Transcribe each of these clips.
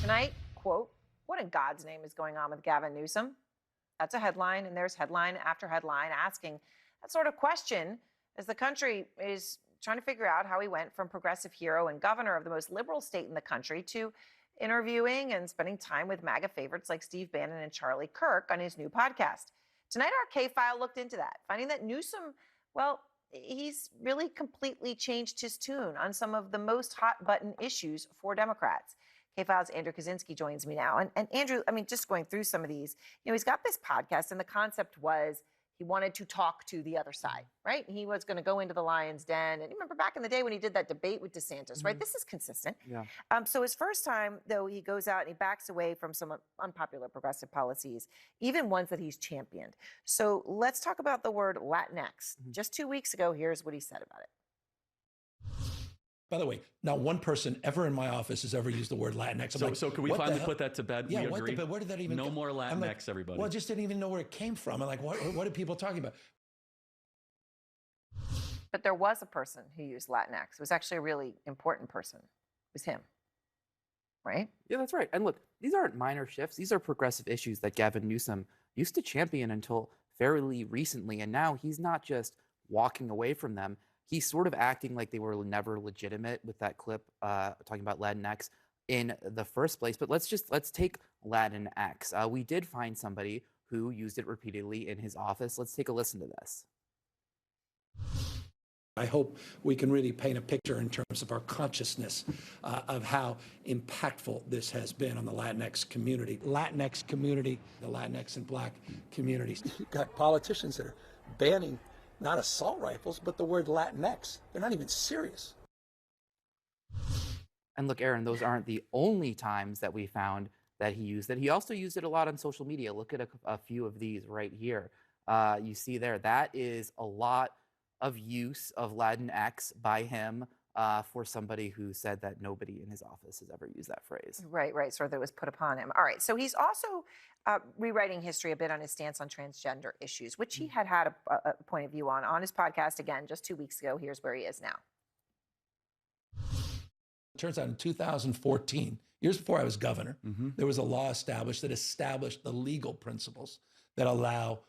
Tonight, quote, what in God's name is going on with Gavin Newsom? That's a headline, and there's headline after headline asking that sort of question as the country is trying to figure out how he went from progressive hero and governor of the most liberal state in the country to interviewing and spending time with MAGA favorites like Steve Bannon and Charlie Kirk on his new podcast. Tonight, our K-File looked into that, finding that Newsom, well, he's really completely changed his tune on some of the most hot-button issues for Democrats. K-File's Andrew Kaczynski joins me now. And Andrew, I mean, just going through some of these, he's got this podcast, and the concept was he wanted to talk to the other side, right? He was going to go into the lion's den. And you remember back in the day when he did that debate with DeSantis, right? This is consistent. Yeah. So his first time, though, he goes out and he backs away from some unpopular progressive policies, even ones that he's championed. So let's talk about the word Latinx. Just 2 weeks ago, here's what he said about it. By the way, not one person ever in my office has ever used the word Latinx. So can we finally put that to bed? Yeah, we agree? where did that even No come? more Latinx, like, everybody. Well, I just didn't even know where it came from. I'm like, what are people talking about? But there was a person who used Latinx. It was actually a really important person. It was him, right? Yeah, that's right. And look, these aren't minor shifts. These are progressive issues that Gavin Newsom used to champion until fairly recently. And now he's not just walking away from them. He's sort of acting like they were never legitimate with that clip talking about Latinx in the first place. But let's take Latinx. We did find somebody who used it repeatedly in his office. Let's take a listen to this. I hope we can really paint a picture in terms of our consciousness of how impactful this has been on the Latinx community. The Latinx and Black communities. You've got politicians that are banning not assault rifles, but the word Latinx. They're not even serious. And look, Aaron, those aren't the only times that we found that he used it. He also used it a lot on social media. Look at a few of these right here. You see there, that is a lot of use of Latinx by him for somebody who said that nobody in his office has ever used that phrase. Right. Sort of that was put upon him. All right. So he's also rewriting history a bit on his stance on transgender issues, which he had a point of view on his podcast, again, just 2 weeks ago. Here's where he is now. It turns out in 2014, years before I was governor, there was a law established the legal principles that allow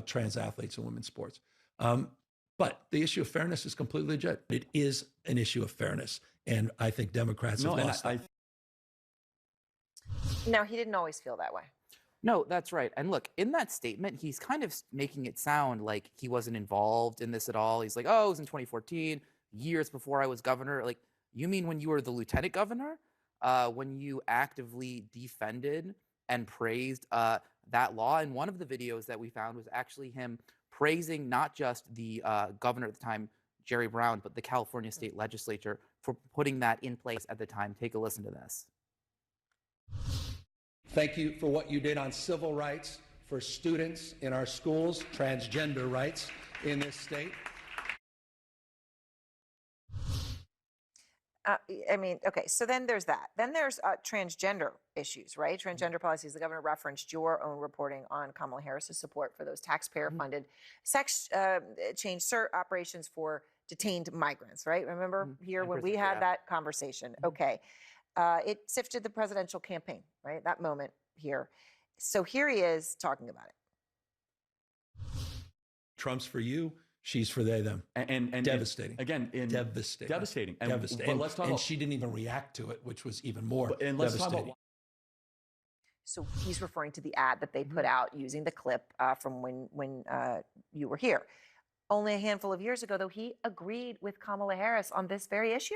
trans athletes in women's sports. But the issue of fairness is completely legit. It is an issue of fairness, and I think Democrats have lost that. No, he didn't always feel that way. No, that's right. And look, in that statement, he's kind of making it sound like he wasn't involved in this at all. He's like, oh, it was in 2014, years before I was governor. Like, you mean when you were the lieutenant governor? When you actively defended and praised that law? And one of the videos that we found was actually him praising not just the governor at the time, Jerry Brown, but the California state legislature for putting that in place at the time. Take a listen to this. Thank you for what you did on civil rights for students in our schools, transgender rights in this state. Okay, so then there's that. Then there's transgender issues, right? Transgender policies. The governor referenced your own reporting on Kamala Harris's support for those taxpayer-funded sex change operations for detained migrants, right? Remember here when we had that conversation? Okay. It sifted the presidential campaign, right? That moment here. So here he is talking about it. Trump's for you. She's for they, them. And devastating. Devastating. Devastating. But let's talk about, she didn't even react to it, which was even more and let's devastating. Talk about, so he's referring to the ad that they put out using the clip from when you were here. Only a handful of years ago, though, he agreed with Kamala Harris on this very issue.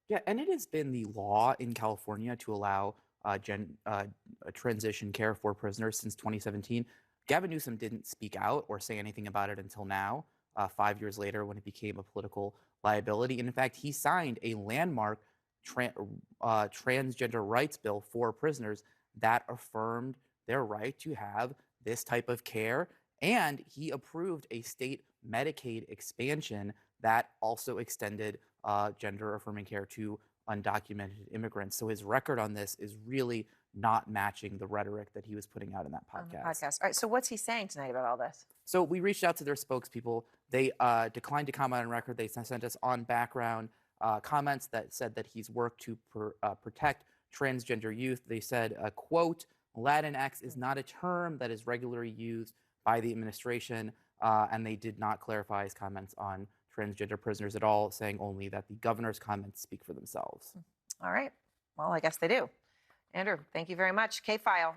Yeah, and it has been the law in California to allow transition care for prisoners since 2017. Gavin Newsom didn't speak out or say anything about it until now, 5 years later when it became a political liability. And in fact, he signed a landmark transgender rights bill for prisoners that affirmed their right to have this type of care. And he approved a state Medicaid expansion that also extended gender-affirming care to undocumented immigrants. So his record on this is really not matching the rhetoric that he was putting out in that podcast. All right, so what's he saying tonight about all this? So we reached out to their spokespeople. They declined to comment on record. They sent us on background comments that said that he's worked to protect transgender youth. They said, quote, Latinx is not a term that is regularly used by the administration, and they did not clarify his comments on transgender prisoners at all, saying only that the governor's comments speak for themselves. All right. Well, I guess they do. Andrew, thank you very much. K-File.